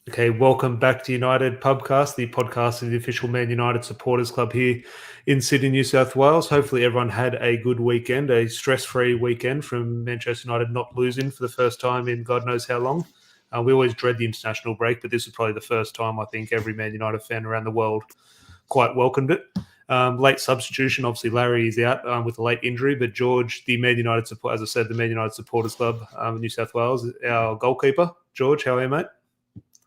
Okay, welcome back to United Pubcast, the podcast of the official Man United Supporters Club here in Sydney, New South Wales. Hopefully, everyone had a good weekend, a stress-free weekend from Manchester United not losing for the first time in God knows how long. We always dread the international break, but this was probably the first time I think every Man United fan around the world quite welcomed it. Late substitution, obviously Larry is out with a late injury, but George, the Man United support, as I said, the Man United Supporters Club in New South Wales, our goalkeeper. George, how are you, mate?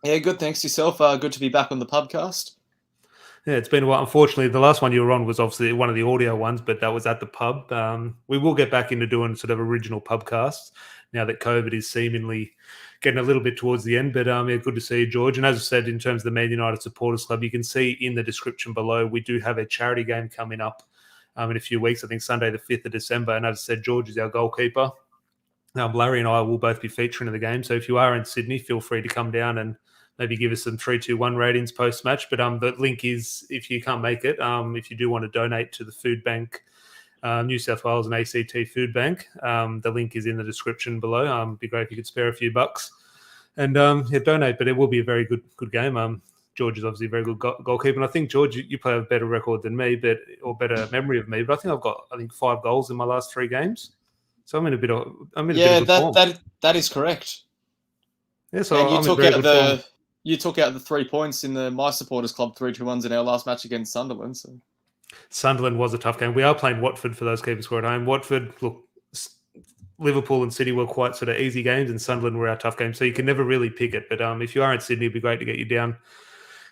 Yeah, good. Thanks yourself. Good to be back on the podcast. Yeah, it's been a while. Unfortunately, the last one you were on was obviously one of the audio ones, but that was at the pub. We will get back into doing sort of original pubcasts now that COVID is seemingly getting a little bit towards the end. But yeah, good to see you, George. And as I said, in terms of the Man United Supporters Club, you can see in the description below, we do have a charity game coming up in a few weeks. I think Sunday, the 5th of December. And as I said, George is our goalkeeper. Larry and I will both be featuring in the game. So if you are in Sydney, feel free to come down and maybe give us some 3-2-1 ratings post-match. But the link is, if you can't make it, if you do want to donate to the food bank, New South Wales and ACT Food Bank, the link is in the description below. It'd be great if you could spare a few bucks and donate. But it will be a very good game. George is obviously a very good goalkeeper. And I think, George, you play a better record than me, or better memory of me. But I think I've got, 5 goals in my last 3 games. So I'm in a bit of good form. That is correct. Yeah, so and you took out the 3 points in the My Supporters Club 3-2-1s in our last match against Sunderland. So Sunderland was a tough game. We are playing Watford for those keeping score at home. Watford, look, Liverpool and City were quite sort of easy games, and Sunderland were our tough games. So you can never really pick it. But if you are in Sydney, it'd be great to get you down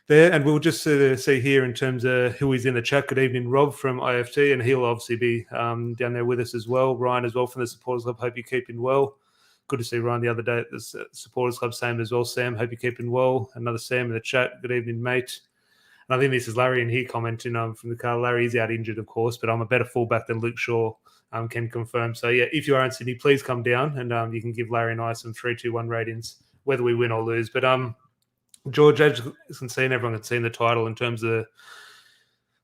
there. And we'll just see here in terms of who is in the chat. Good evening, Rob from IFT, and he'll obviously be down there with us as well. Ryan as well from the Supporters Club. Hope you're keeping well. Good to see Ryan the other day at the Supporters Club. Same as well, Sam. Hope you're keeping well. Another Sam in the chat. Good evening, mate. And I think this is Larry, and he commenting from the car. Larry is out injured, of course, but I'm a better fullback than Luke Shaw. Can confirm. So yeah, if you are in Sydney, please come down and you can give Larry and I some 3-2-1 ratings, whether we win or lose. But George, as you can see, and everyone can see in the title, in terms of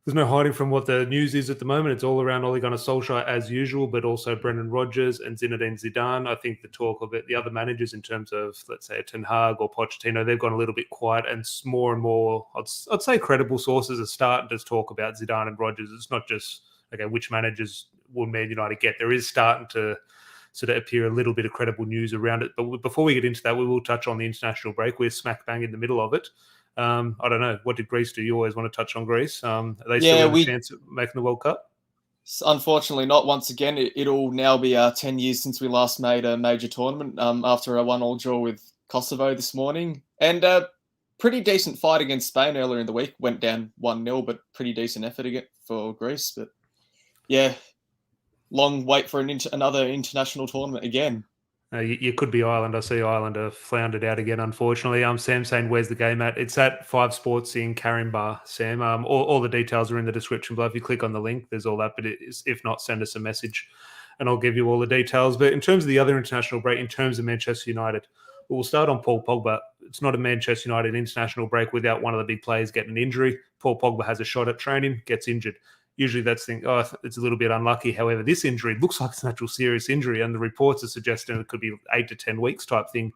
there's no hiding from what the news is at the moment. It's all around Ole Gunnar Solskjaer as usual, but also Brendan Rodgers and Zinedine Zidane. I think the talk of it, the other managers in terms of, let's say, Ten Hag or Pochettino, they've gone a little bit quiet, and more, I'd say credible sources are starting to talk about Zidane and Rodgers. It's not just, okay, which managers will Man United get? There is starting to sort of appear a little bit of credible news around it. But before we get into that, we will touch on the international break. We're smack bang in the middle of it. I don't know. What did Greece do? You always want to touch on Greece. Are they still have a chance of making the World Cup? Unfortunately, not once again. It'll now be 10 years since we last made a major tournament after a 1-1 draw with Kosovo this morning. And a pretty decent fight against Spain earlier in the week. Went down 1-0, but pretty decent effort for Greece. But yeah, long wait for another international tournament again. You could be Ireland. I see Ireland have floundered out again, unfortunately. Sam saying, where's the game at? It's at 5 Sports in Caringbah, Sam. All the details are in the description below. If you click on the link, there's all that. But if not, send us a message and I'll give you all the details. But in terms of the other international break, in terms of Manchester United, we'll start on Paul Pogba. It's not a Manchester United international break without one of the big players getting an injury. Paul Pogba has a shot at training, gets injured. Usually that's it's a little bit unlucky. However, this injury looks like it's an actual serious injury, and the reports are suggesting it could be 8 to 10 weeks type thing,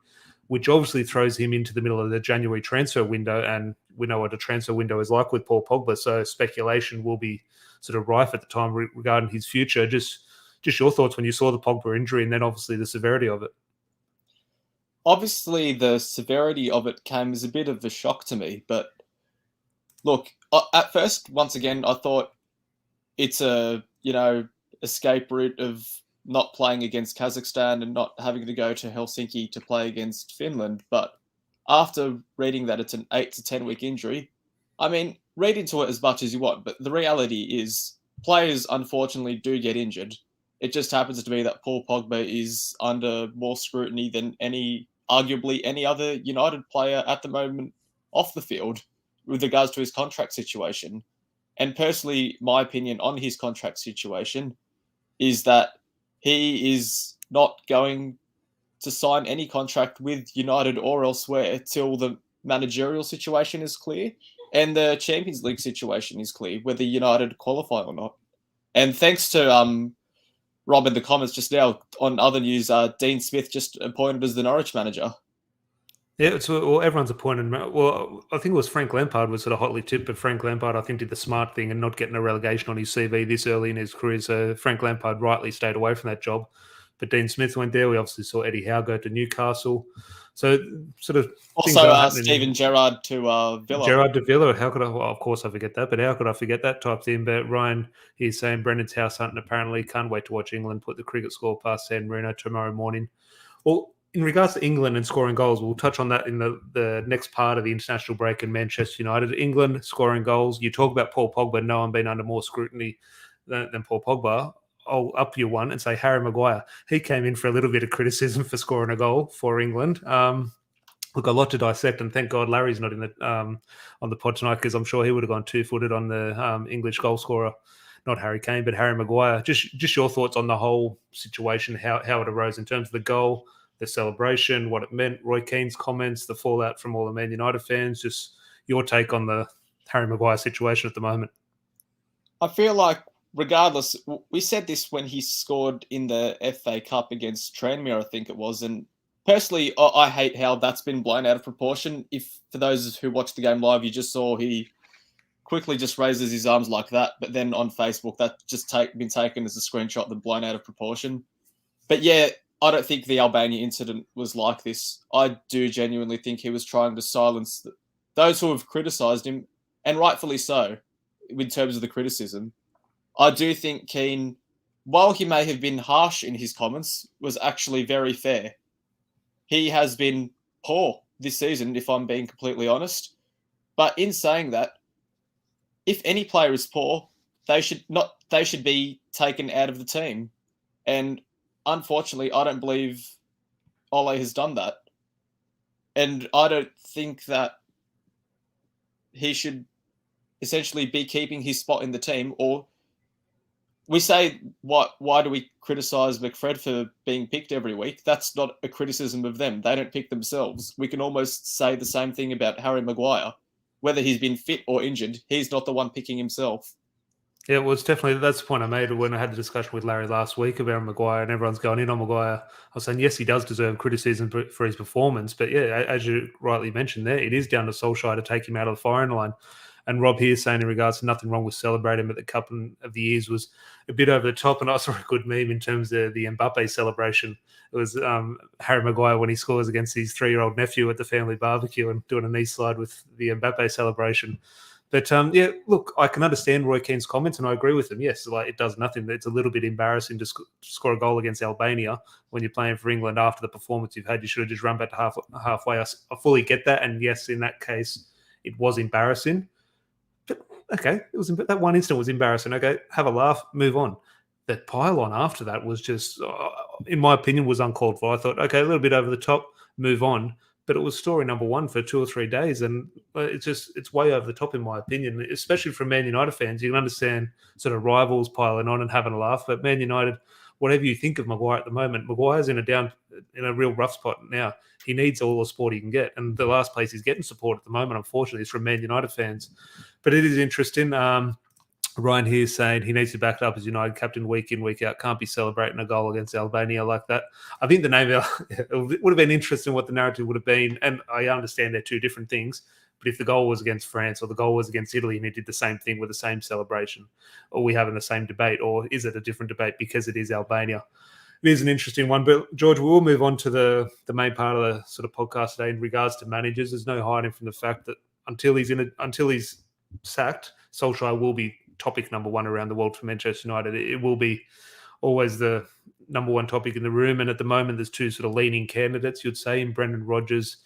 which obviously throws him into the middle of the January transfer window, and we know what a transfer window is like with Paul Pogba, so speculation will be sort of rife at the time regarding his future. Just your thoughts when you saw the Pogba injury, and then obviously the severity of it. Obviously, the severity of it came as a bit of a shock to me, but look, at first, once again, I thought it's a, escape route of not playing against Kazakhstan and not having to go to Helsinki to play against Finland. But after reading that it's an 8 to 10 week injury, I mean, read into it as much as you want, but the reality is players unfortunately do get injured. It just happens to be that Paul Pogba is under more scrutiny than arguably any other United player at the moment off the field with regards to his contract situation. And personally, my opinion on his contract situation is that he is not going to sign any contract with United or elsewhere till the managerial situation is clear and the Champions League situation is clear, whether United qualify or not. And thanks to Rob in the comments just now on other news, Dean Smith just appointed as the Norwich manager. Yeah, well, everyone's appointed. Well, I think it was Frank Lampard was sort of hotly tipped, but Frank Lampard, I think, did the smart thing and not getting a relegation on his CV this early in his career. So Frank Lampard rightly stayed away from that job. But Dean Smith went there. We obviously saw Eddie Howe go to Newcastle. So sort of things Also, are happening. Steven Gerrard to Villa. Gerard de Villa, how could I? Well, of course I forget that, but how could I forget that type thing? But Ryan, he's saying Brendan's house hunting apparently can't wait to watch England put the cricket score past San Marino tomorrow morning. Well, in regards to England and scoring goals, we'll touch on that in the next part of the international break in Manchester United. England scoring goals. You talk about Paul Pogba. No one been under more scrutiny than Paul Pogba. I'll up you one and say Harry Maguire. He came in for a little bit of criticism for scoring a goal for England. Look, a lot to dissect, and thank God Larry's not in the on the pod tonight, because I'm sure he would have gone two-footed on the English goal scorer, not Harry Kane, but Harry Maguire. Just your thoughts on the whole situation, how it arose in terms of the goal, the celebration, what it meant, Roy Keane's comments, the fallout from all the Man United fans. Just your take on the Harry Maguire situation at the moment. I feel like, regardless, we said this when he scored in the FA Cup against Tranmere, I think it was, and personally, I hate how that's been blown out of proportion. If, for those who watched the game live, you just saw he quickly just raises his arms like that, but then on Facebook, that's just been taken as a screenshot and blown out of proportion. But yeah, I don't think the Albania incident was like this. I do genuinely think he was trying to silence those who have criticised him, and rightfully so, in terms of the criticism. I do think Keane, while he may have been harsh in his comments, was actually very fair. He has been poor this season, if I'm being completely honest. But in saying that, if any player is poor, they should be taken out of the team. And unfortunately, I don't believe Ole has done that. And I don't think that he should essentially be keeping his spot in the team. Or we say, why do we criticise McFred for being picked every week? That's not a criticism of them. They don't pick themselves. We can almost say the same thing about Harry Maguire. Whether he's been fit or injured, he's not the one picking himself. Yeah, it was definitely, that's the point I made when I had the discussion with Larry last week about Maguire, and everyone's going in on Maguire. I was saying, yes, he does deserve criticism for his performance, but yeah, as you rightly mentioned there, it is down to Solskjaer to take him out of the firing line. And Rob here saying in regards to nothing wrong with celebrating, but the couple of the years was a bit over the top. And I saw a good meme in terms of the Mbappe celebration. It was Harry Maguire when he scores against his 3-year-old nephew at the family barbecue and doing a knee slide with the Mbappe celebration. But yeah, look, I can understand Roy Keane's comments, and I agree with him. Yes, like it does nothing. It's a little bit embarrassing to score a goal against Albania when you're playing for England after the performance you've had. You should have just run back to halfway. I fully get that, and yes, in that case, it was embarrassing. But okay, that one instant was embarrassing. Okay, have a laugh, move on. The pile-on after that was just, in my opinion, was uncalled for. I thought, okay, a little bit over the top, move on. But it was story number one for 2 or 3 days, and it's way over the top in my opinion, especially from Man United fans. You can understand sort of rivals piling on and having a laugh, but Man United, whatever you think of Maguire at the moment, Maguire's in a real rough spot now. He needs all the support he can get, and the last place he's getting support at the moment, unfortunately, is from Man United fans. But it is interesting. Ryan here is saying he needs to back it up as United captain week in, week out. Can't be celebrating a goal against Albania like that. I think the name, it would have been interesting what the narrative would have been. And I understand they're two different things. But if the goal was against France or the goal was against Italy and he did the same thing with the same celebration, are we having the same debate? Or is it a different debate because it is Albania? It is an interesting one. But George, we will move on to the main part of the sort of podcast today in regards to managers. There's no hiding from the fact that until he's sacked, Solskjaer will be topic number one around the world for Manchester United. It will be always the number one topic in the room. And at the moment, there's two sort of leaning candidates, you'd say, in Brendan Rodgers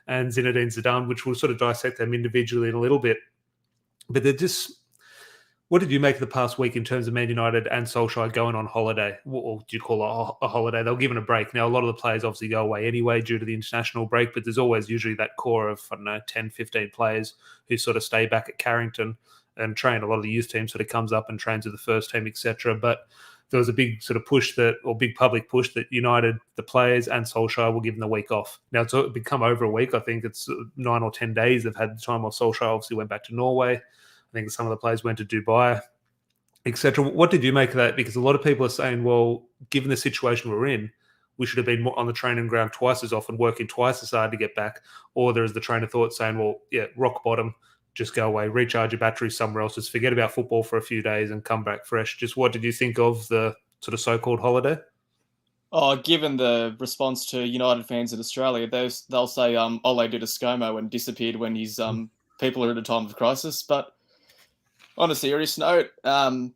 and Zinedine Zidane, which we'll sort of dissect them individually in a little bit. But they're just, what did you make of the past week in terms of Man United and Solskjaer going on holiday? Or do you call it a holiday? They'll give it a break. Now, a lot of the players obviously go away anyway due to the international break, but there's always usually that core of, 10, 15 players who sort of stay back at Carrington and train. A lot of the youth team sort of comes up and trains with the first team, etc. But there was a big sort of big public push that United, the players and Solskjaer will give them the week off. Now it's become over a week. I think it's 9 or 10 days they've had the time off. Solskjaer obviously went back to Norway. I think some of the players went to Dubai, etc. What did you make of that? Because a lot of people are saying, well, given the situation we're in, we should have been more on the training ground twice as often, working twice as hard to get back. Or there is the train of thought saying, well, yeah, rock bottom, just go away, recharge your batteries somewhere else, just forget about football for a few days and come back fresh. Just what did you think of the sort of so-called holiday? Oh, given the response to United fans in Australia, they'll say Ole did a ScoMo and disappeared when his people are at a time of crisis. But on a serious note, not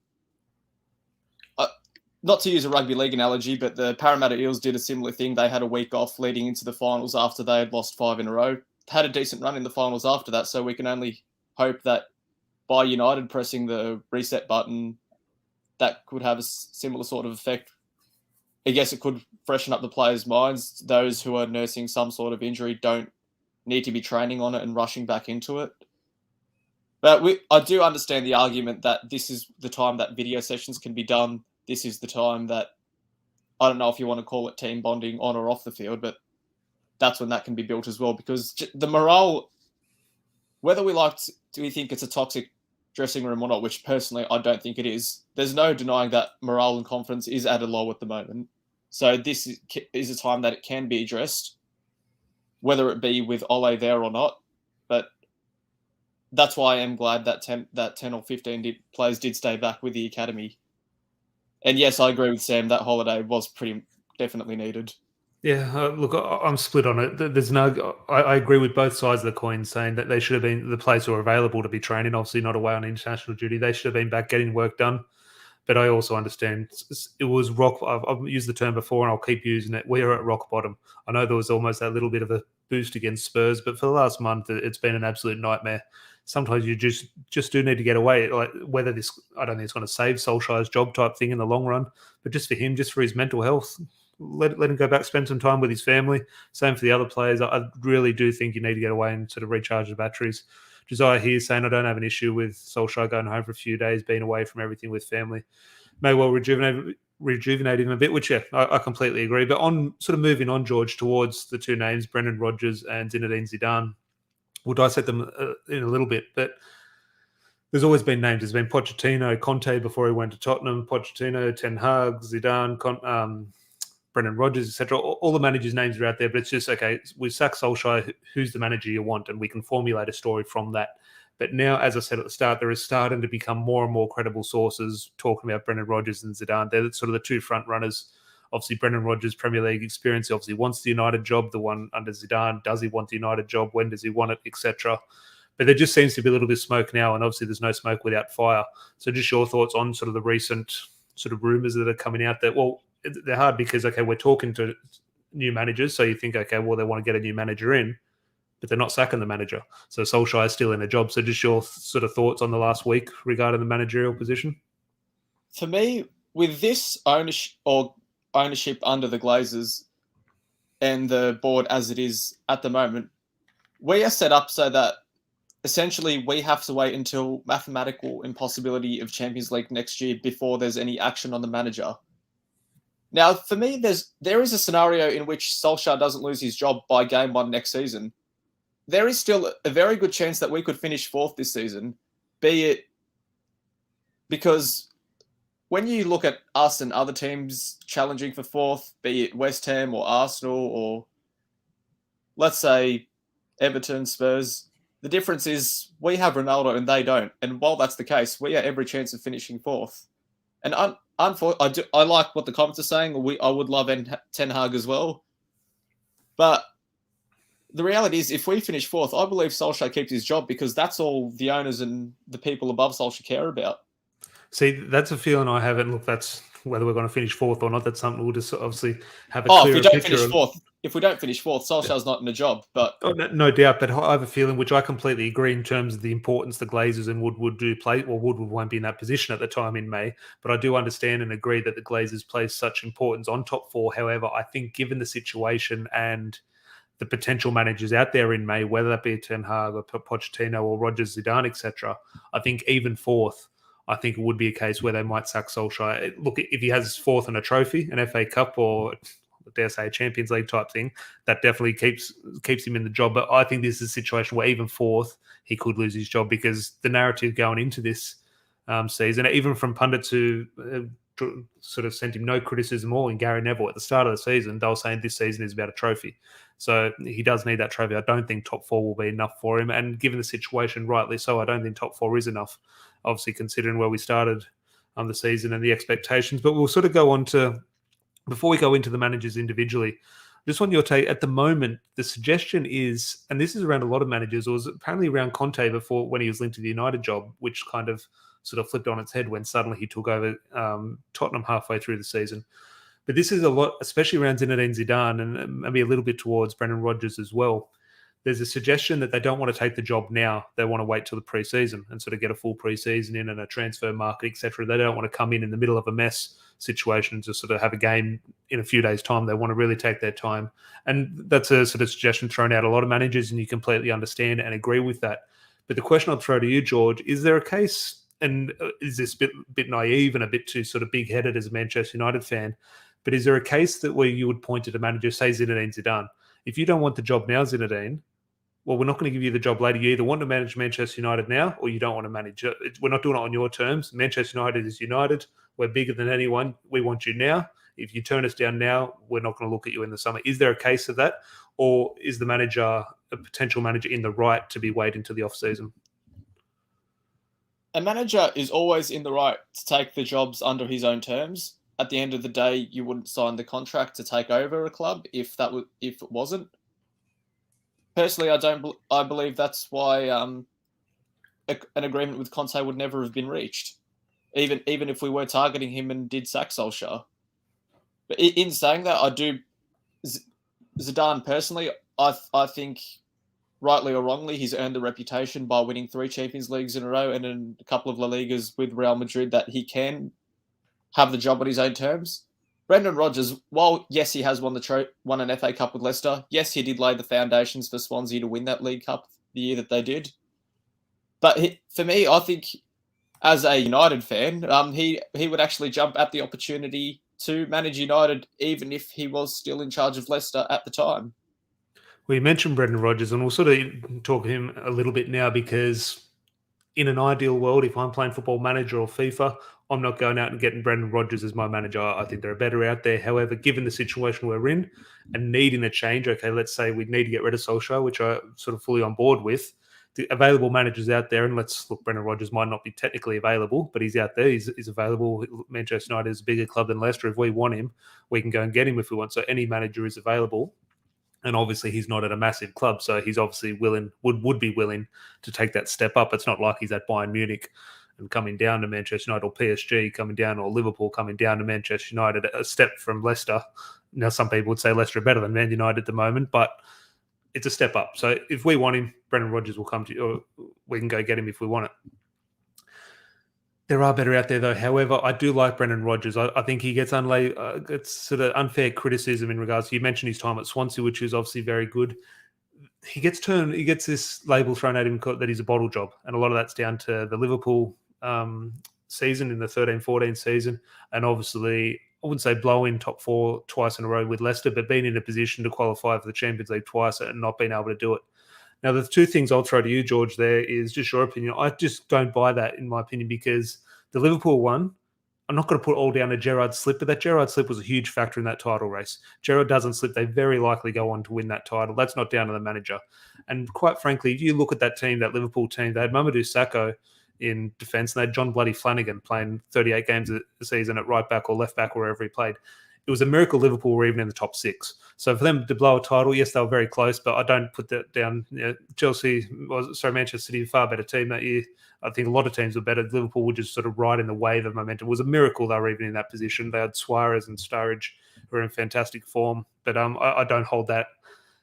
to use a rugby league analogy, but the Parramatta Eels did a similar thing. They had a week off leading into the finals after they had lost 5 in a row. Had a decent run in the finals after that, so we can only hope that by United pressing the reset button, that could have a similar sort of effect. I guess it could freshen up the players' minds. Those who are nursing some sort of injury don't need to be training on it and rushing back into it. But I do understand the argument that this is the time that video sessions can be done. This is the time that, I don't know if you want to call it team bonding on or off the field, but that's when that can be built as well. Because the morale, whether we think it's a toxic dressing room or not, which personally I don't think it is, there's no denying that morale and confidence is at a low at the moment. So this is a time that it can be addressed, whether it be with Ole there or not. But that's why I am glad that 10 or 15 players did stay back with the academy. And yes, I agree with Sam, that holiday was pretty definitely needed. Yeah, look, I'm split on it. There's I agree with both sides of the coin, saying that they should have been the players who are available to be training, obviously not away on international duty. They should have been back getting work done. But I also understand it was rock. I've used the term before, and I'll keep using it. We are at rock bottom. I know there was almost that little bit of a boost against Spurs, but for the last month, it's been an absolute nightmare. Sometimes you just do need to get away. Like whether this, I don't think it's going to save Solskjaer's job type thing in the long run, but just for him, just for his mental health, let him go back, spend some time with his family. Same for the other players. I really do think you need to get away and sort of recharge the batteries. Josiah here saying, I don't have an issue with Solskjaer going home for a few days, being away from everything with family. May well rejuvenate him a bit, which, yeah, I completely agree. But on sort of moving on, George, towards the two names, Brendan Rodgers and Zinedine Zidane, we'll dissect them in a little bit. But there's always been names. There's been Pochettino, Conte before he went to Tottenham, Pochettino, Ten Hag, Zidane, Brendan Rodgers, etc. All the managers' names are out there, but it's just, okay, we sack Solskjaer, who's the manager you want? And we can formulate a story from that. But now, as I said at the start, there is starting to become more and more credible sources talking about Brendan Rodgers and Zidane. They're sort of the two front runners. Obviously, Brendan Rodgers' Premier League experience, he obviously wants the United job. The one under Zidane, does he want the United job? When does he want it, etc. But there just seems to be a little bit of smoke now, and obviously there's no smoke without fire. So just your thoughts on sort of the recent sort of rumours that are coming out that, well, they're hard because, okay, we're talking to new managers, so you think, okay, well, they want to get a new manager in, but they're not sacking the manager. So Solskjaer is still in a job. So just your sort of thoughts on the last week regarding the managerial position? For me, with this ownership under the Glazers and the board as it is at the moment, we are set up so that essentially we have to wait until mathematical impossibility of Champions League next year before there's any action on the manager. Now, for me, there is a scenario in which Solskjaer doesn't lose his job by game 1 next season. There is still a very good chance that we could finish 4th this season, be it because when you look at us and other teams challenging for 4th, be it West Ham or Arsenal or let's say Everton, Spurs, the difference is we have Ronaldo and they don't. And while that's the case, we have every chance of finishing 4th. And I like what the comments are saying. I would love Ten Hag as well. But the reality is, if we finish 4th, I believe Solskjaer keeps his job because that's all the owners and the people above Solskjaer care about. See, that's a feeling I have. And look, that's whether we're going to finish 4th or not. That's something we'll just obviously have a clearer picture of. If we don't finish 4th, Solskjaer's not in a job. But no doubt. But I have a feeling, which I completely agree in terms of the importance the Glazers and Woodward do play. Well, Woodward won't be in that position at the time in May, but I do understand and agree that the Glazers place such importance on top 4. However, I think given the situation and the potential managers out there in May, whether that be Ten Hag or Pochettino or Rodgers, Zidane, etc., I think even 4th, I think it would be a case where they might sack Solskjaer. Look, if he has 4th on a trophy, an FA Cup or, dare say, a Champions League type thing, that definitely keeps him in the job. But I think this is a situation where even 4th, he could lose his job because the narrative going into this season, even from pundits who sort of sent him no criticism at all in Gary Neville at the start of the season. They were saying this season is about a trophy. So he does need that trophy. I don't think top four will be enough for him. And given the situation, rightly so, I don't think top four is enough, obviously considering where we started the season and the expectations. But we'll sort of go on to, before we go into the managers individually, just on your take, at the moment, the suggestion is, and this is around a lot of managers, or was apparently around Conte before when he was linked to the United job, which kind of sort of flipped on its head when suddenly he took over Tottenham halfway through the season. But this is a lot, especially around Zinedine Zidane and maybe a little bit towards Brendan Rodgers as well. There's a suggestion that they don't want to take the job now. They want to wait till the pre-season and sort of get a full pre-season in and a transfer market, etc. They don't want to come in the middle of a mess situation to sort of have a game in a few days' time. They want to really take their time. And that's a sort of suggestion thrown out a lot of managers, and you completely understand and agree with that. But the question I'll throw to you, George, is there a case, and is this a bit naive and a bit too sort of big-headed as a Manchester United fan, but is there a case that where you would point to the manager, say Zinedine Zidane, if you don't want the job now, Zinedine, well, we're not going to give you the job later. You either want to manage Manchester United now or you don't want to manage it. We're not doing it on your terms. Manchester United is United. We're bigger than anyone. We want you now. If you turn us down now, we're not going to look at you in the summer. Is there a case of that? Or is the manager, a potential manager, in the right to be waiting to the off-season? A manager is always in the right to take the jobs under his own terms. At the end of the day, you wouldn't sign the contract to take over a club if it wasn't. Personally, I believe that's why an agreement with Conte would never have been reached, even if we were targeting him and did sack Solskjaer. But in saying that, I do Zidane personally. I think, rightly or wrongly, he's earned the reputation by winning 3 Champions Leagues in a row and in a couple of La Ligas with Real Madrid that he can have the job on his own terms. Brendan Rodgers, while yes, he has won an FA Cup with Leicester. Yes, he did lay the foundations for Swansea to win that League Cup the year that they did. But for me, I think as a United fan, he would actually jump at the opportunity to manage United, even if he was still in charge of Leicester at the time. Well, you mentioned Brendan Rodgers, and we'll sort of talk to him a little bit now because in an ideal world, if I'm playing Football Manager or FIFA, I'm not going out and getting Brendan Rodgers as my manager. I think there are better out there. However, given the situation we're in and needing a change, okay, let's say we need to get rid of Solskjaer, which I'm sort of fully on board with. The available managers out there, and let's look, Brendan Rodgers might not be technically available, but he's out there. He's available. Manchester United is a bigger club than Leicester. If we want him, we can go and get him if we want. So any manager is available. And obviously he's not at a massive club, so he's obviously would be willing to take that step up. It's not like he's at Bayern Munich and coming down to Manchester United, or PSG coming down, or Liverpool coming down to Manchester United, a step from Leicester. Now, some people would say Leicester are better than Man United at the moment, but it's a step up. So if we want him, Brendan Rodgers will come to you, or we can go get him if we want it. There are better out there, though. However, I do like Brendan Rodgers. I think he gets sort of unfair criticism in regards to, you mentioned his time at Swansea, which is obviously very good. He gets this label thrown at him that he's a bottle job, and a lot of that's down to the Liverpool season in the 13-14 season, and obviously I wouldn't say blowing top 4 twice in a row with Leicester, but being in a position to qualify for the Champions League twice and not being able to do it. Now, the 2 things I'll throw to you, George, there is just your opinion. I just don't buy that, in my opinion, because the Liverpool one, I'm not going to put all down to Gerrard's slip, but that Gerrard slip was a huge factor in that title race. Gerrard doesn't slip, they very likely go on to win that title. That's not down to the manager. And quite frankly, if you look at that team, that Liverpool team, they had Mamadou Sakho in defence, and they had John Bloody Flanagan playing 38 games a season at right back or left back, wherever he played. It was a miracle Liverpool were even in the top 6. So for them to blow a title, yes, they were very close, but I don't put that down. Manchester City, a far better team that year. I think a lot of teams were better. Liverpool were just sort of riding the wave of momentum. It was a miracle they were even in that position. They had Suarez and Sturridge who were in fantastic form. But I don't hold that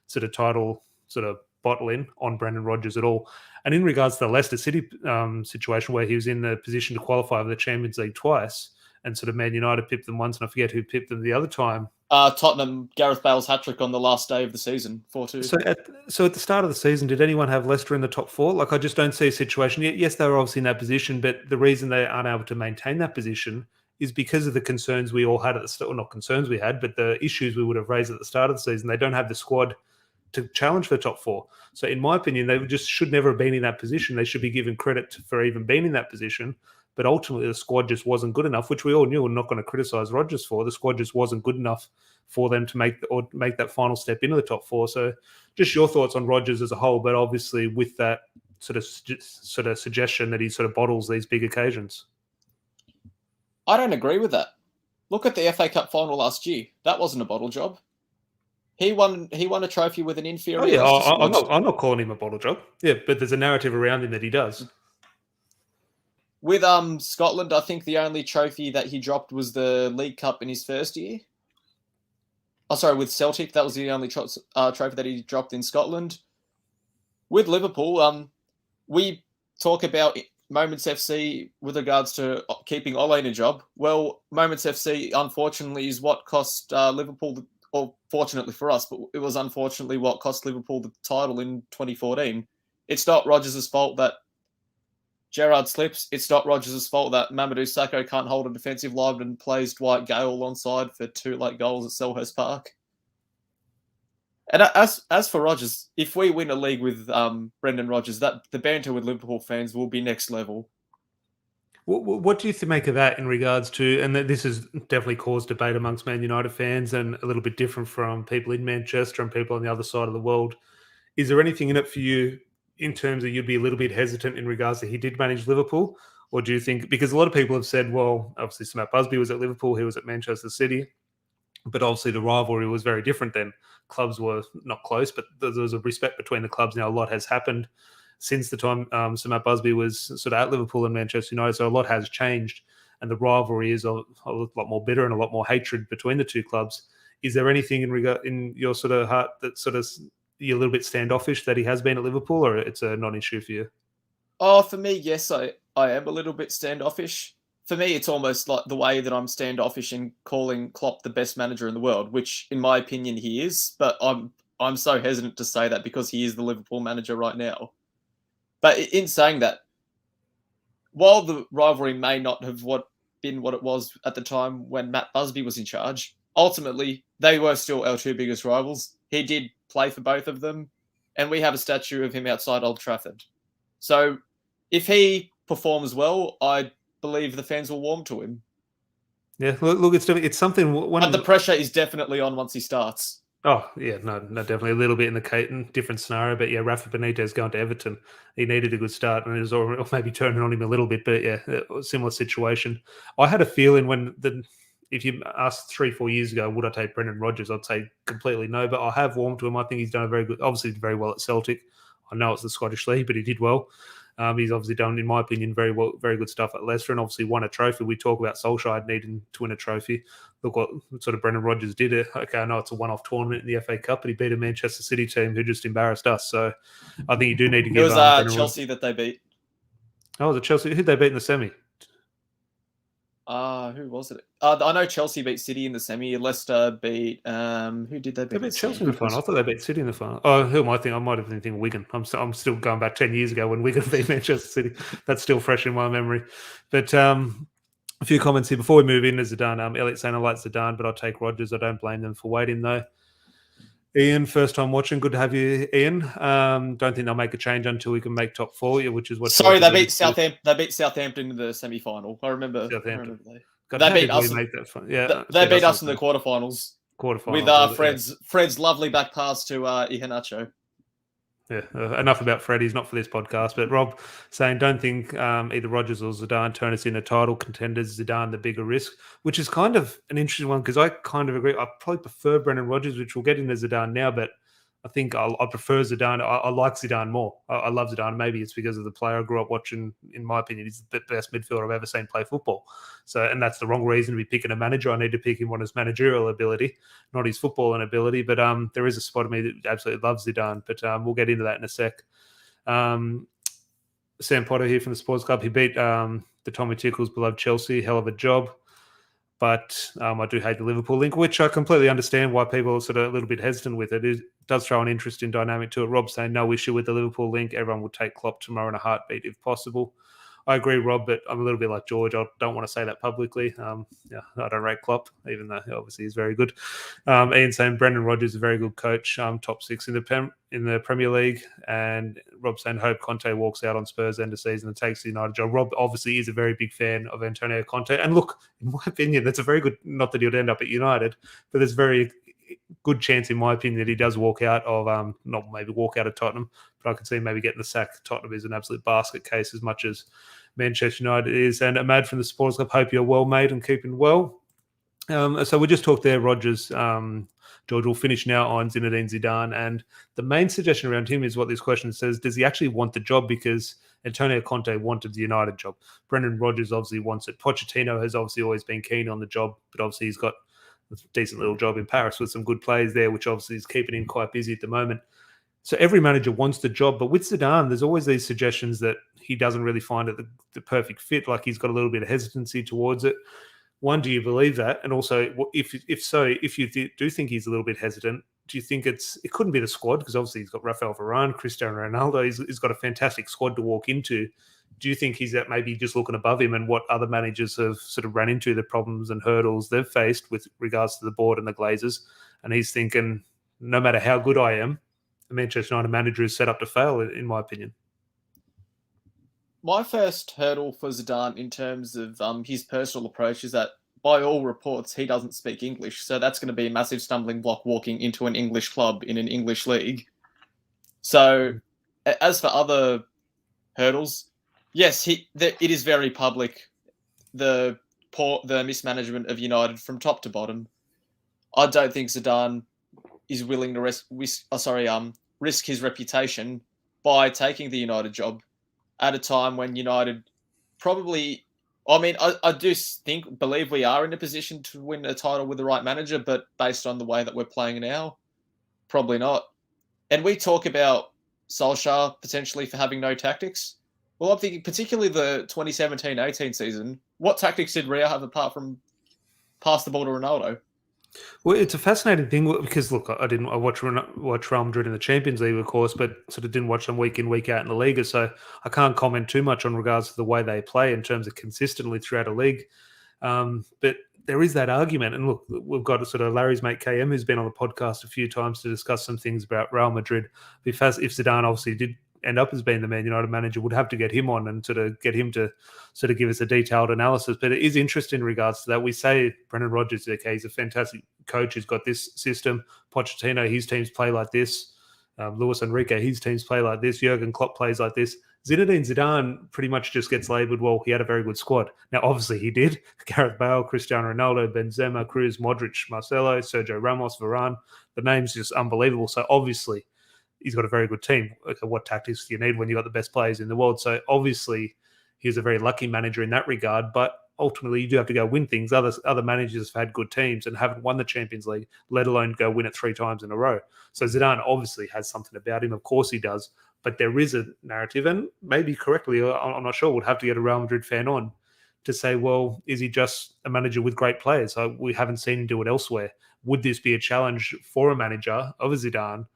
sort of title sort of bottle in on Brendan Rodgers at all. And in regards to the Leicester City situation where he was in the position to qualify for the Champions League twice, and sort of Man United pipped them once, and I forget who pipped them the other time. Tottenham, Gareth Bale's hat-trick on the last day of the season, 4-2. So at the start of the season, did anyone have Leicester in the top 4? Like, I just don't see a situation. Yes, they were obviously in that position, but the reason they aren't able to maintain that position is because of the concerns we all had at the start. Well, not concerns we had, but the issues we would have raised at the start of the season. They don't have the squad to challenge for the top 4. So in my opinion, they just should never have been in that position. They should be given credit for even being in that position. But ultimately, the squad just wasn't good enough, which we all knew. We're not going to criticise Rodgers for. The squad just wasn't good enough for them to make that final step into the top 4. So, just your thoughts on Rodgers as a whole, but obviously with that sort of suggestion that he sort of bottles these big occasions. I don't agree with that. Look at the FA Cup final last year. That wasn't a bottle job. He won a trophy with an inferior. Oh yeah, I'm not calling him a bottle job. Yeah, but there's a narrative around him that he does. With Scotland, I think the only trophy that he dropped was the League Cup in his first year. Oh, sorry, with Celtic, that was the only trophy that he dropped in Scotland. With Liverpool, we talk about Moments FC with regards to keeping Ole in a job. Well, Moments FC, unfortunately, is what cost Liverpool, or fortunately for us, but it was unfortunately what cost Liverpool the title in 2014. It's not Rodgers' fault that Gerrard slips. It's not Rodgers' fault that Mamadou Sakho can't hold a defensive line and plays Dwight Gale onside for 2 late goals at Selhurst Park. And as for Rodgers, if we win a league with Brendan Rodgers, that the banter with Liverpool fans will be next level. What do you make of that in regards to, and this has definitely caused debate amongst Man United fans and a little bit different from people in Manchester and people on the other side of the world. Is there anything in it for you in terms of you'd be a little bit hesitant in regards to he did manage Liverpool? Or do you think, because a lot of people have said, well, obviously Sir Matt Busby was at Liverpool, he was at Manchester City, but obviously the rivalry was very different then. Clubs were not close, but there was a respect between the clubs. Now a lot has happened since the time Sir Matt Busby was sort of at Liverpool and Manchester United, so a lot has changed, and the rivalry is a lot more bitter and a lot more hatred between the two clubs. Is there anything in your sort of heart that sort of you're a little bit standoffish that he has been at Liverpool, or it's a non-issue for you? Oh, for me, yes, I am a little bit standoffish. For me, it's almost like the way that I'm standoffish in calling Klopp the best manager in the world, which, in my opinion, he is. But I'm so hesitant to say that because he is the Liverpool manager right now. But in saying that, while the rivalry may not have been what it was at the time when Matt Busby was in charge, ultimately they were still our 2 biggest rivals. He did play for both of them, and we have a statue of him outside Old Trafford. So if he performs well, I believe the fans will warm to him. Yeah, look, it's something. But the pressure is definitely on once he starts. Oh yeah, no, definitely a little bit in the Caton, different scenario. But yeah, Rafa Benitez going to Everton, he needed a good start, and it was or maybe turning on him a little bit. But yeah, similar situation. I had a feeling if you asked 3-4 years ago, would I take Brendan Rodgers? I'd say completely no. But I have warmed to him. I think he's done obviously very well at Celtic. I know it's the Scottish League, but he did well. He's obviously done, in my opinion, very good stuff at Leicester, and obviously won a trophy. We talk about Solskjaer needing to win a trophy. Look what sort of Brendan Rodgers did. Okay, I know it's a one-off tournament in the FA Cup, but he beat a Manchester City team who just embarrassed us. So I think you do need to give. It was Chelsea that they beat. Oh, was it Chelsea? Who'd they beat in the semi? Who was it? I know Chelsea beat City in the semi. Leicester beat. Who did they beat? They beat Chelsea in the final. I thought they beat City in the final. Oh, who am I thinking? I might have been thinking Wigan. I'm still going back 10 years ago when Wigan beat Manchester City. That's still fresh in my memory. But a few comments here before we move into Zidane. Elliot saying I like Zidane, but I'll take Rodgers. I don't blame them for waiting though. Ian, first time watching. Good to have you, Ian. Don't think they'll make a change until we can make top 4, which is what. Sorry, they beat Southampton. They beat Southampton in the semi-final. I remember. Southampton. They beat us. They beat us in the quarterfinals. With Fred's lovely back pass to Iheanacho. Yeah, enough about Fred. He's not for this podcast. But Rob saying, don't think either Rodgers or Zidane turn us into title contenders. Zidane the bigger risk, which is kind of an interesting one because I kind of agree. I probably prefer Brendan Rodgers, which we'll get into Zidane now, but I think I prefer Zidane. I like Zidane more. I love Zidane. Maybe it's because of the player I grew up watching. In my opinion, he's the best midfielder I've ever seen play football. So, and that's the wrong reason to be picking a manager. I need to pick him on his managerial ability, not his footballing ability. But there is a spot of me that absolutely loves Zidane. But we'll get into that in a sec. Sam Potter here from the Sports Club. He beat the Tommy Tickle's beloved Chelsea. Hell of a job. But I do hate the Liverpool link, which I completely understand why people are sort of a little bit hesitant with it. It does throw an interesting dynamic to it. Rob saying no issue with the Liverpool link. Everyone will take Klopp tomorrow in a heartbeat if possible. I agree, Rob, but I'm a little bit like George. I don't want to say that publicly. Yeah, I don't rate Klopp, even though obviously he's very good. Ian saying Brendan Rodgers is a very good coach, top 6 in the Premier League, and Rob saying hope Conte walks out on Spurs end of season and takes the United job. Rob obviously is a very big fan of Antonio Conte, and look, in my opinion, that's a very good. Not that he'll end up at United, but there's very good chance, in my opinion, that he does walk out of not maybe walk out of Tottenham, but I could see him maybe getting the sack. Tottenham is an absolute basket case as much as Manchester United is. And Ahmad from the Supporters Club, hope you're well, mate, and keeping well. So we just talked there, Rodgers. George will finish now on Zinedine Zidane, and the main suggestion around him is what this question says: does he actually want the job? Because Antonio Conte wanted the United job. Brendan Rodgers obviously wants it. Pochettino has obviously always been keen on the job, but obviously he's got a decent little job in Paris with some good players there, which obviously is keeping him quite busy at the moment. So every manager wants the job, but with Zidane, there's always these suggestions that he doesn't really find it the perfect fit. Like he's got a little bit of hesitancy towards it. One, do you believe that? And also, if so, if you do think he's a little bit hesitant, do you think it couldn't be the squad? Because obviously he's got Rafael Varane, Cristiano Ronaldo. He's got a fantastic squad to walk into. Do you think he's at maybe just looking above him and what other managers have sort of run into, the problems and hurdles they've faced with regards to the board and the Glazers? And he's thinking, no matter how good I am, the Manchester United manager is set up to fail, in my opinion. My first hurdle for Zidane in terms of his personal approach is that, by all reports, he doesn't speak English. So that's going to be a massive stumbling block walking into an English club in an English league. So as for other hurdles, yes, it is very public, the mismanagement of United from top to bottom. I don't think Zidane is willing to risk his reputation by taking the United job at a time when United probably, I do believe we are in a position to win a title with the right manager, but based on the way that we're playing now, probably not. And we talk about Solskjaer potentially for having no tactics. Well, I'm thinking particularly the 2017-18 season, what tactics did Rio have apart from pass the ball to Ronaldo? Well, it's a fascinating thing because, look, I watch Real Madrid in the Champions League, of course, but sort of didn't watch them week in, week out in the Liga, so I can't comment too much on regards to the way they play in terms of consistently throughout a league. But there is that argument, and look, we've got sort of Larry's mate KM, who's been on the podcast a few times to discuss some things about Real Madrid. If Zidane obviously did end up as being the Man United manager, would have to get him on and sort of get him to sort of give us a detailed analysis. But it is interesting in regards to that. We say Brendan Rodgers, okay, he's a fantastic coach who's got this system. Pochettino, his teams play like this. Luis Enrique, his teams play like this. Jurgen Klopp plays like this. Zinedine Zidane pretty much just gets labelled, well, he had a very good squad. Now, obviously he did. Gareth Bale, Cristiano Ronaldo, Benzema, Cruz, Modric, Marcelo, Sergio Ramos, Varane. The name's just unbelievable. So obviously he's got a very good team. Okay, what tactics do you need when you've got the best players in the world? So obviously he's a very lucky manager in that regard, but ultimately you do have to go win things. Other managers have had good teams and haven't won the Champions League, let alone go win it 3 times in a row. So Zidane obviously has something about him. Of course he does, but there is a narrative, and maybe correctly, I'm not sure, we'll have to get a Real Madrid fan on to say, well, is he just a manager with great players? We haven't seen him do it elsewhere. Would this be a challenge for a manager of a Zidane?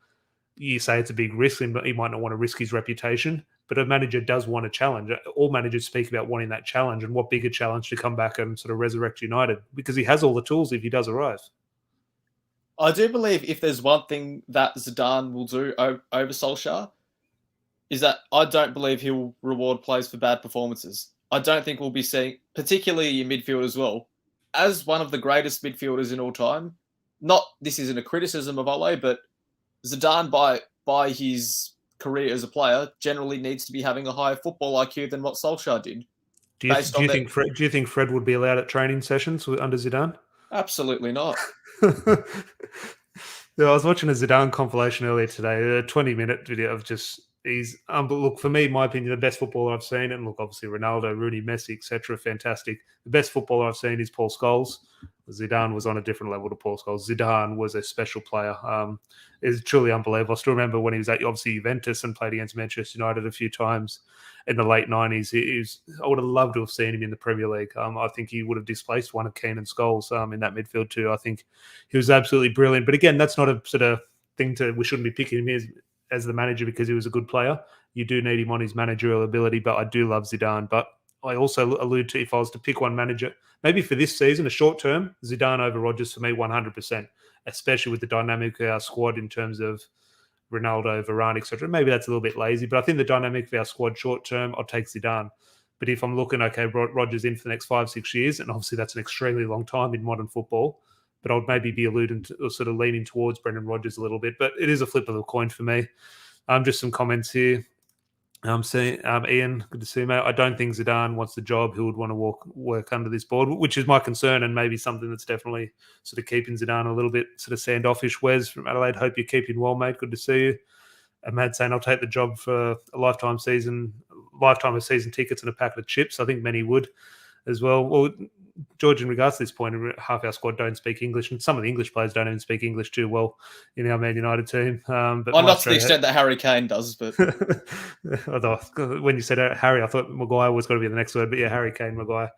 You say it's a big risk, and he might not want to risk his reputation, but a manager does want a challenge. All managers speak about wanting that challenge, and what bigger challenge to come back and sort of resurrect United, because he has all the tools if he does arrive. I do believe if there's one thing that Zidane will do over Solskjaer, is that I don't believe he'll reward players for bad performances. I don't think we'll be seeing, particularly in midfield as well, as one of the greatest midfielders in all time. This isn't a criticism of Ole, but Zidane, by his career as a player, generally needs to be having a higher football IQ than what Solskjaer did. Do you think Fred would be allowed at training sessions under Zidane? Absolutely not. I was watching a Zidane compilation earlier today, a 20-minute video of just look, for me, my opinion, the best footballer I've seen, and look, obviously Ronaldo, Rooney, Messi, etc., fantastic. The best footballer I've seen is Paul Scholes. Zidane was on a different level to Paul Scholes. Zidane was a special player. It's truly unbelievable. I still remember when he was at obviously Juventus and played against Manchester United a few times in the late 90s. I would have loved to have seen him in the Premier League. I think he would have displaced one of Keane and Scholes in that midfield too. I think he was absolutely brilliant. But again, that's not a sort of thing we shouldn't be picking him as the manager because he was a good player. You do need him on his managerial ability, but I do love Zidane. But I also allude to if I was to pick one manager, maybe for this season, a short term, Zidane over Rodgers for me 100%, especially with the dynamic of our squad in terms of Ronaldo, Varane, etc. Maybe that's a little bit lazy, but I think the dynamic of our squad short term, I'll take Zidane. But if I'm looking, okay, Rodgers in for the next 5-6 years, and obviously that's an extremely long time in modern football, but I'll maybe be alluding to or sort of leaning towards Brendan Rodgers a little bit. But it is a flip of the coin for me. Just some comments here. Seeing Ian, good to see you, mate. I don't think Zidane wants the job. Who would want to work under this board, which is my concern, and maybe something that's definitely sort of keeping Zidane a little bit sort of standoffish. Wes from Adelaide, hope you're keeping well, mate. Good to see you. Matt saying I'll take the job for a lifetime of season tickets and a packet of chips. I think many would as well. Well, George, in regards to this point, half our squad don't speak English, and some of the English players don't even speak English too well in our Man United team. But not to the extent that Harry Kane does, but when you said Harry, I thought Maguire was going to be the next word, but yeah, Harry Kane, Maguire,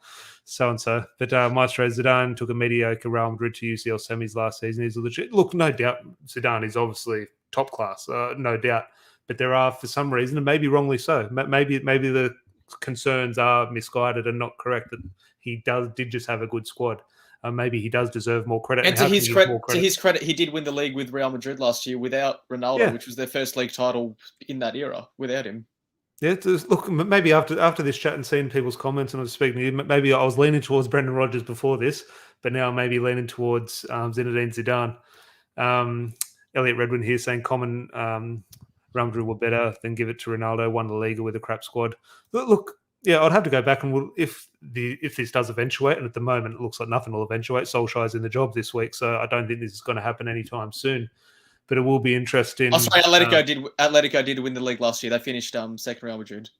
so and so. But Maestro Zidane took a mediocre Real Madrid to UCL semis last season. He's a legit look. No doubt, Zidane is obviously top class, no doubt. But there are, for some reason, and maybe wrongly so, maybe the concerns are misguided and not correct, that he did just have a good squad. Maybe he does deserve more credit. And to his credit, he did win the league with Real Madrid last year without Ronaldo, which was their first league title in that era without him. Yeah, look, maybe after this chat and seeing people's comments and I was speaking to you, maybe I was leaning towards Brendan Rodgers before this, but now maybe leaning towards Zinedine Zidane. Elliot Redwin here saying Real Madrid were better, then give it to Ronaldo, won the Liga with a crap squad. Look, yeah, I'd have to go back and if this does eventuate, and at the moment it looks like nothing will eventuate. Solskjaer's in the job this week, so I don't think this is going to happen anytime soon. But it will be interesting. Oh, sorry, Atletico did win the league last year. They finished second, Real Madrid.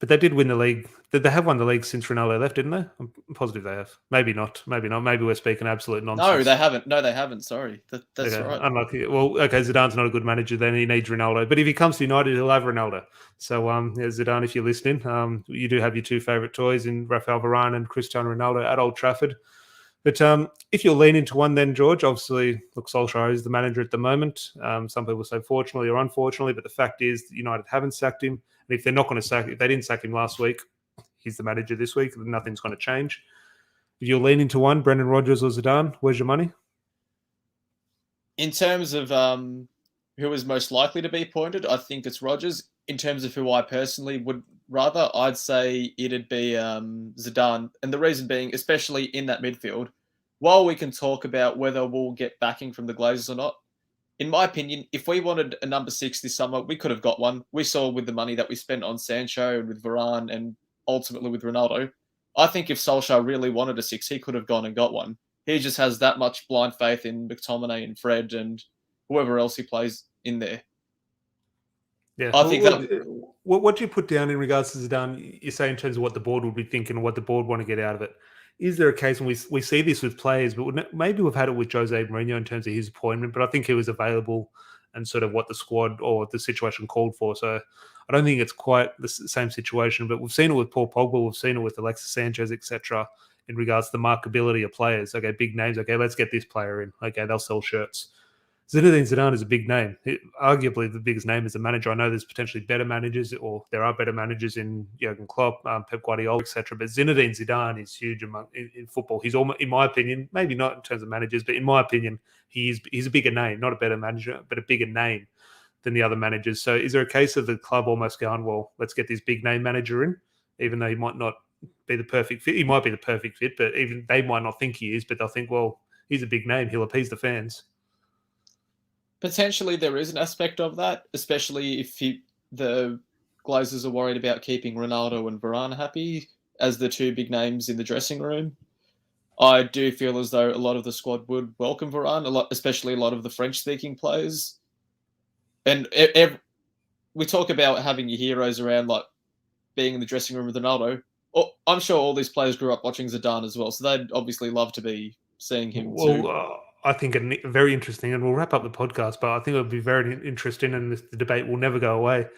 But they did win the league. They have won the league since Ronaldo left, didn't they? I'm positive they have. Maybe not. Maybe not. Maybe we're speaking absolute nonsense. No, they haven't. No, they haven't. Sorry. That's okay. right. Unlucky. Well, okay, Zidane's not a good manager. Then he needs Ronaldo. But if he comes to United, he'll have Ronaldo. So, Zidane, if you're listening, you do have your two favourite toys in Rafael Varane and Cristiano Ronaldo at Old Trafford. But if you're leaning to one, then George, obviously, look, Solskjaer is the manager at the moment. Some people say fortunately or unfortunately, but the fact is United haven't sacked him. And if they're not going to if they didn't sack him last week, he's the manager this week. Nothing's going to change. If you're leaning to one, Brendan Rodgers or Zidane, where's your money? In terms of who is most likely to be appointed, I think it's Rodgers. In terms of who I personally would rather, I'd say it'd be Zidane. And the reason being, especially in that midfield, while we can talk about whether we'll get backing from the Glazers or not, in my opinion, if we wanted a number 6 this summer, we could have got one. We saw with the money that we spent on Sancho and with Varane and ultimately with Ronaldo. I think if Solskjaer really wanted a 6, he could have gone and got one. He just has that much blind faith in McTominay and Fred and whoever else he plays in there. Yeah, I think what do you put down in regards to Zidane? You say in terms of what the board would be thinking and what the board want to get out of it. Is there a case, and we see this with players, but maybe we've had it with Jose Mourinho in terms of his appointment, but I think he was available and sort of what the squad or the situation called for. So I don't think it's quite the same situation, but we've seen it with Paul Pogba, we've seen it with Alexis Sanchez, etc. in regards to the markability of players. Okay, big names. Okay, let's get this player in. Okay, they'll sell shirts. Zinedine Zidane is a big name, arguably the biggest name as a manager. I know there's potentially better managers, or there are better managers in Jurgen Klopp, Pep Guardiola, etc. But Zinedine Zidane is huge in football. He's almost, in my opinion, maybe not in terms of managers, but in my opinion, he's a bigger name, not a better manager, but a bigger name than the other managers. So is there a case of the club almost going, well, let's get this big name manager in, even though he might not be the perfect fit? He might be the perfect fit, but even they might not think he is, but they'll think, well, he's a big name, he'll appease the fans. Potentially there is an aspect of that, especially if the Glazers are worried about keeping Ronaldo and Varane happy as the two big names in the dressing room. I do feel as though a lot of the squad would welcome Varane, especially a lot of the French-speaking players. And we talk about having your heroes around, like being in the dressing room with Ronaldo. I'm sure all these players grew up watching Zidane as well, so they'd obviously love to be seeing him too. I think very interesting, and we'll wrap up the podcast, but I think it'll be very interesting, and the debate will never go away.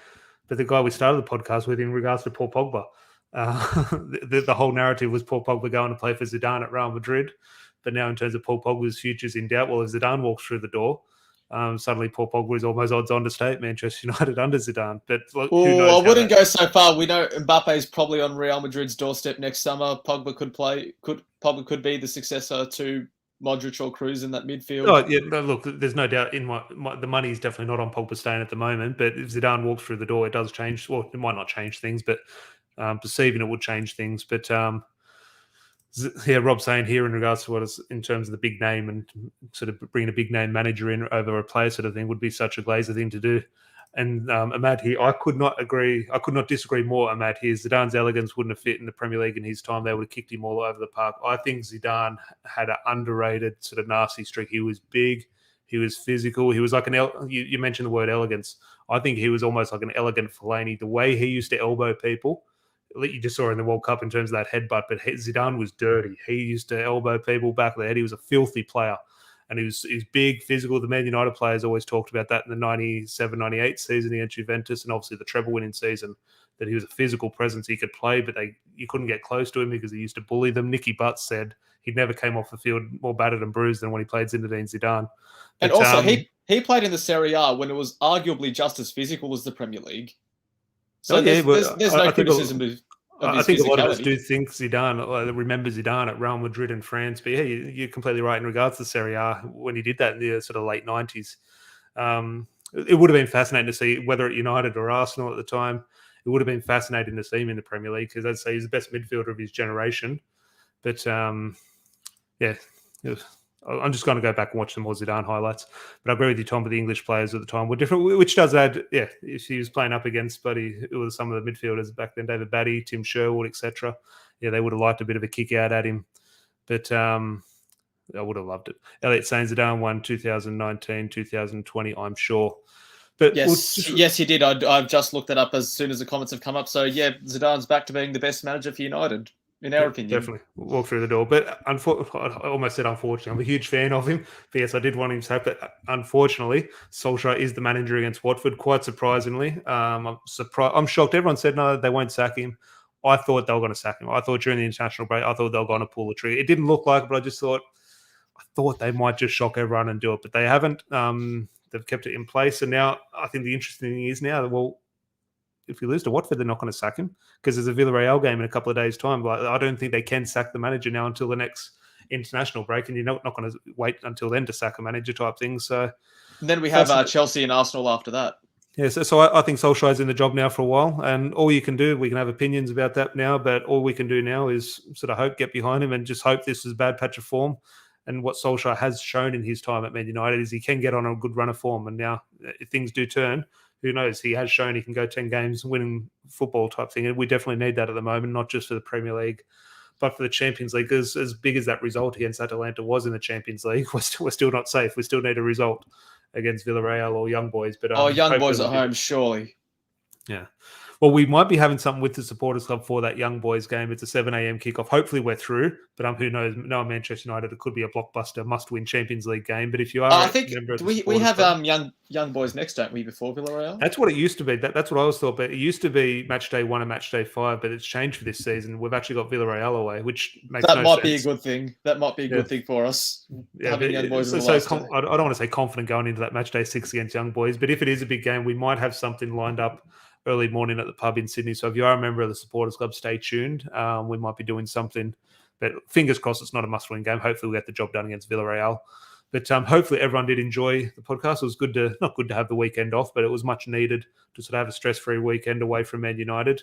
But the guy we started the podcast with in regards to Paul Pogba, the whole narrative was Paul Pogba going to play for Zidane at Real Madrid. But now in terms of Paul Pogba's future's in doubt, well, if Zidane walks through the door, Suddenly Paul Pogba is almost odds on to stay at Manchester United under Zidane. But look, who Oh, knows? I wouldn't go so far. We know Mbappe's probably on Real Madrid's doorstep next summer. Pogba could be the successor to Modric or Kroos in that midfield. Oh, yeah, no, look, there's no doubt the money is definitely not on Pogba staying at the moment. But if Zidane walks through the door, it does change. Well, it might not change things, but perceiving it would change things. But yeah, Rob's saying here in regards to what is in terms of the big name and sort of bringing a big name manager in over a player sort of thing would be such a Glazer thing to do. And Ahmad here, I could not disagree more. Ahmad here, Zidane's elegance wouldn't have fit in the Premier League in his time. They would have kicked him all over the park. I think Zidane had an underrated sort of nasty streak. He was big, he was physical, he was like you mentioned the word elegance. I think he was almost like an elegant Fellaini. The way he used to elbow people, you just saw in the World Cup in terms of that headbutt, but Zidane was dirty. He used to elbow people back of the head. He was a filthy player. And he was big, physical. The Man United players always talked about that in the 97-98 season against Juventus, and obviously the treble-winning season, that he was a physical presence. He could play, but you couldn't get close to him because he used to bully them. Nicky Butt said he never came off the field more battered and bruised than when he played Zinedine Zidane. And also, he played in the Serie A when it was arguably just as physical as the Premier League. So there's no criticism of I think a lot of us do think Zidane, remember Zidane at Real Madrid and France. But yeah, you're completely right in regards to Serie A when he did that in the sort of late 90s. It would have been fascinating to see whether at United or Arsenal at the time. It would have been fascinating to see him in the Premier League because I'd say he's the best midfielder of his generation. But yeah, I'm just going to go back and watch some more Zidane highlights. But I agree with you, Tom, but the English players at the time were different, which does add, yeah, if he was playing up against it was some of the midfielders back then, David Batty, Tim Sherwood, etc. Yeah, they would have liked a bit of a kick out at him. But I would have loved it. Elliot saying Zidane won 2019, 2020, I'm sure. But yes, he did. I've just looked that up as soon as the comments have come up. So, yeah, Zidane's back to being the best manager for United. In our opinion. Definitely. Walk through the door. But I almost said unfortunately. I'm a huge fan of him. But yes, I did want him to say, but unfortunately, Solskjaer is the manager against Watford, quite surprisingly. I'm surprised. I'm shocked. Everyone said, no, they won't sack him. I thought they were going to sack him. I thought during the international break, I thought they were going to pull the trigger. It didn't look like it, but I thought they might just shock everyone and do it. But they haven't. They've kept it in place. And now I think the interesting thing is now, well, if you lose to Watford, they're not going to sack him because there's a Villarreal game in a couple of days' time. But I don't think they can sack the manager now until the next international break, and you're not going to wait until then to sack a manager type thing. So and then we have Chelsea and Arsenal after that. Yeah, so I think Solskjaer's in the job now for a while, and all you can do, we can have opinions about that now, but all we can do now is sort of hope, get behind him, and just hope this is a bad patch of form. And what Solskjaer has shown in his time at Man United is he can get on a good run of form. And now, if things do turn, who knows? He has shown he can go 10 games winning football type thing. And we definitely need that at the moment, not just for the Premier League, but for the Champions League. As big as that result against Atalanta was in the Champions League, we're still not safe. We still need a result against Villarreal or Young Boys. But Young Boys at home, surely. Yeah. Well, we might be having something with the Supporters Club for that Young Boys game. It's a 7 a.m. kickoff. Hopefully we're through, but who knows? No, Manchester United, it could be a blockbuster, must-win Champions League game. But if you are I think we have Young Boys next, don't we, before Villarreal? That's what it used to be. That's what I always thought. But it used to be match day 1 and match day 5, but it's changed for this season. We've actually got Villarreal away, which makes no sense. That might be a good thing. That might be a good thing for us. Yeah, having Young Boys I don't want to say confident going into that match day 6 against Young Boys, but if it is a big game, we might have something lined up early morning at the pub in Sydney. So if you are a member of the Supporters Club, stay tuned. We might be doing something, but fingers crossed it's not a must-win game. Hopefully we'll get the job done against Villarreal. But hopefully everyone did enjoy the podcast. It was not good to have the weekend off, but it was much needed to sort of have a stress-free weekend away from Man United.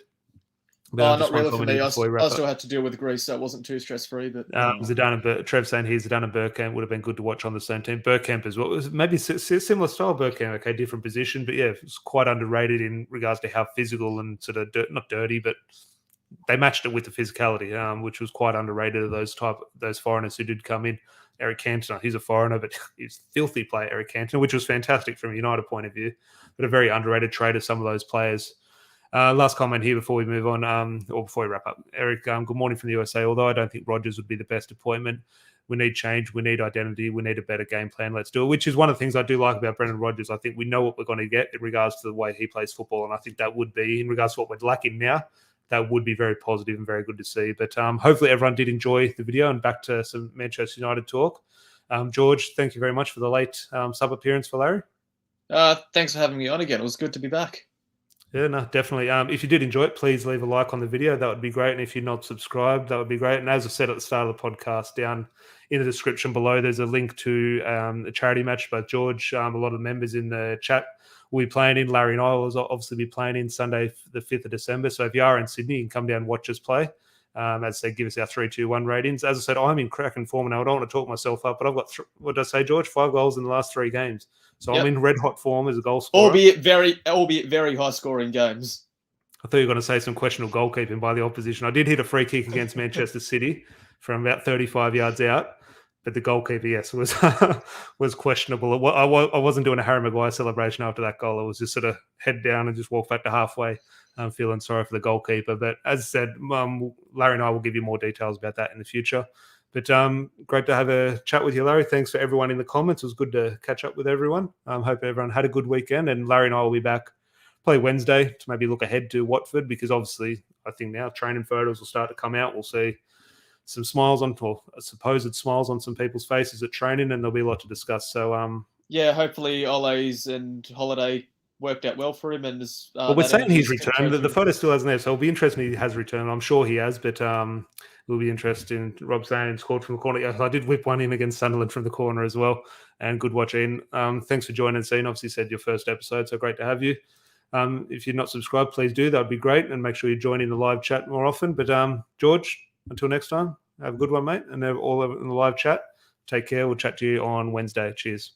Not really for me. I still had to deal with Greece, so it wasn't too stress-free. But Zidane and Trev saying here, Zidane and Bergkamp would have been good to watch on the same team. Bergkamp as well. It was maybe similar style Bergkamp, okay, different position, but yeah, it's quite underrated in regards to how physical and sort of not dirty, but they matched it with the physicality, which was quite underrated of those foreigners who did come in. Eric Cantona, he's a foreigner, but he's a filthy player, Eric Cantona, which was fantastic from a United point of view, but a very underrated trade of some of those players. Last comment here before we move on, or before we wrap up. Eric, good morning from the USA. Although I don't think Rodgers would be the best appointment, we need change, we need identity, we need a better game plan. Let's do it, which is one of the things I do like about Brendan Rodgers. I think we know what we're going to get in regards to the way he plays football, and I think that would be, in regards to what we're lacking now, that would be very positive and very good to see. But hopefully everyone did enjoy the video, and back to some Manchester United talk. George, thank you very much for the late sub appearance for Larry. Thanks for having me on again. It was good to be back. Yeah, no, definitely. If you did enjoy it, please leave a like on the video. That would be great. And if you're not subscribed, that would be great. And as I said at the start of the podcast, down in the description below, there's a link to a charity match. But George, a lot of members in the chat will be playing in. Larry and I will obviously be playing in Sunday, the 5th of December. So if you are in Sydney, you can come down and watch us play. As I said, give us our 3-2-1 ratings. As I said, I'm in cracking form now. I don't want to talk myself up, but I've got, what did I say, George? 5 goals in the last 3 games. So I'm in red hot form as a goal scorer. Albeit very high scoring games. I thought you were going to say some questionable goalkeeping by the opposition. I did hit a free kick against Manchester City from about 35 yards out, but the goalkeeper, yes, was was questionable. I wasn't doing a Harry Maguire celebration after that goal. I was just sort of head down and just walk back to halfway. I'm feeling sorry for the goalkeeper. But as I said, Larry and I will give you more details about that in the future. But great to have a chat with you, Larry. Thanks for everyone in the comments. It was good to catch up with everyone. Hope everyone had a good weekend. And Larry and I will be back probably Wednesday to maybe look ahead to Watford, because obviously I think now training photos will start to come out. We'll see some smiles or supposed smiles on some people's faces at training, and there'll be a lot to discuss. So yeah, hopefully Ole's and Holiday worked out well for him. And well, we're saying he's returned. The photo still hasn't there, so it'll be interesting if he has returned. I'm sure he has, but it'll be interesting. Rob saying scored from the corner. Yes, I did whip one in against Sunderland from the corner as well, and good watching. Thanks for joining, Scene. Obviously said your first episode, so great to have you. If you're not subscribed, please do. That would be great, and make sure you join in the live chat more often. But George, until next time, have a good one, mate, and all in the live chat. Take care. We'll chat to you on Wednesday. Cheers.